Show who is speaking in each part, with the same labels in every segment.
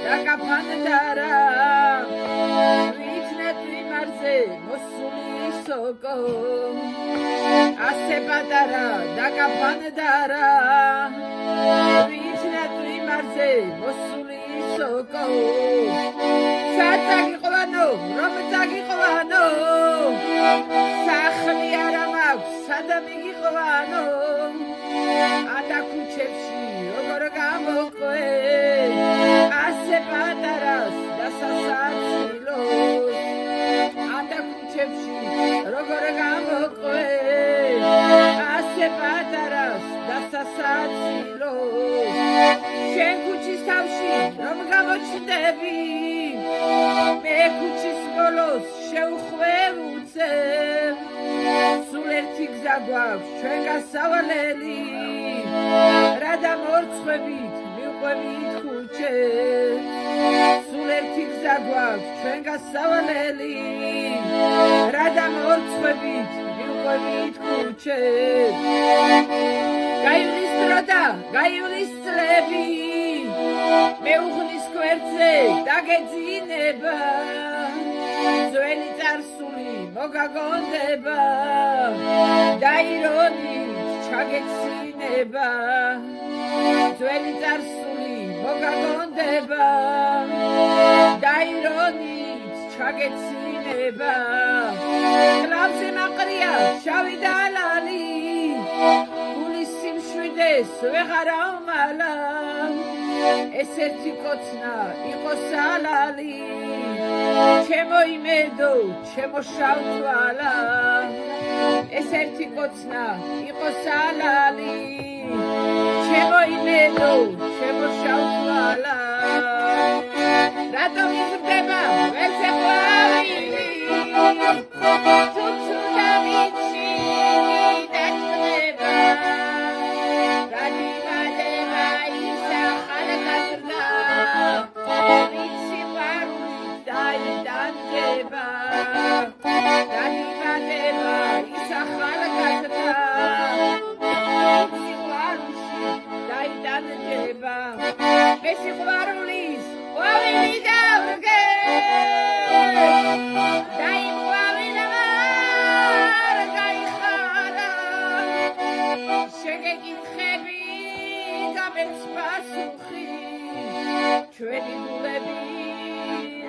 Speaker 1: დაკაფანდარა ვიქნებ იმარზე მოსული სოკო ასე პატარა დაკაფანდარა ვიქნებ იმარზე მოსული სოკო საწაგიყვანო რომ წაგიყვანო სახლი არა მაქვს სადამ იგიყვანო ადა ქუჩებში როგორ გამოყვე ასე პატარას დასასაცილოს ადა ქუჩებში როგორ გამოყვე ასე პატარას დასასაცილოს შენ ქუჩის თავში რომ გამოჩნდები მე ქუჩის ბოლოს შევხვევუცე სულ ერთი გზა გვაქვს ჩვენ გასავალელი რა დამორცხვებით მივყვებით ქუჩეს სულ ერთი გზა გვაქვს ჩვენ გასავალელი რა დამორცხვებით მივყვებით ქუჩეს გაივლის დრო და გაივლის წლები მეუღლის გვერდზე დაგეძინება ძველი წარსული მოგაგონდება დაირონით ჩაგეცინება ძველი წარსული მოგაგონდება დაირონით ჩაგეცინება კლავზე მაყრია შავი დალალი გულის სიმშვიდეს ვეღარ ავმალა ეს ერთი კოცნა იყო სალალი ჩემო იმედო ჩემო შავთვალა ეს ერთი კოცნა იყო სალალი ჩემო იმედო ჩემო შავთვალა რატომ იზრდება ვერცე ყვავილი თუცუ დავიჩი დაჭდება ჩვენი გულები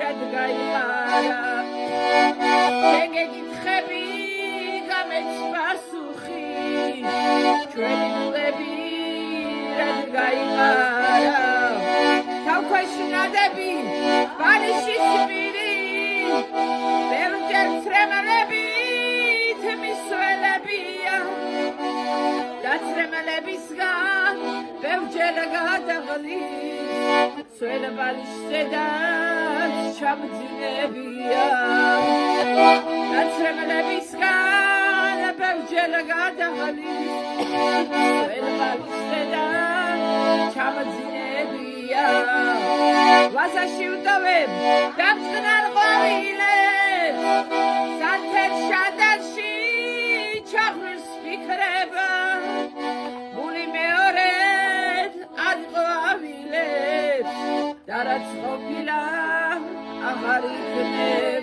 Speaker 1: რად გაიყარა შენ გეკითხები გამეც პასუხი ჩვენი გულები რად გაიყარა თავქვეშინადები ბანიშის პირი ბევრჯერ ცრემლებით მისველებია დაცრემლებისგან ბევრჯერ გადაღლის სვენა ბალიშზე და ჩამძინებია დაცრემლებისგან ბევრჯერ გადაღლის სვენა ბალიშზე და ჩამძინებია ვასაში ვტოვებ დამწყნარ ყვავილებს სანთელ შადაში ჩაღვირს ფიქრება გული მეორედ ადყვავილებს და რაც ყოფილა აღარ იქნება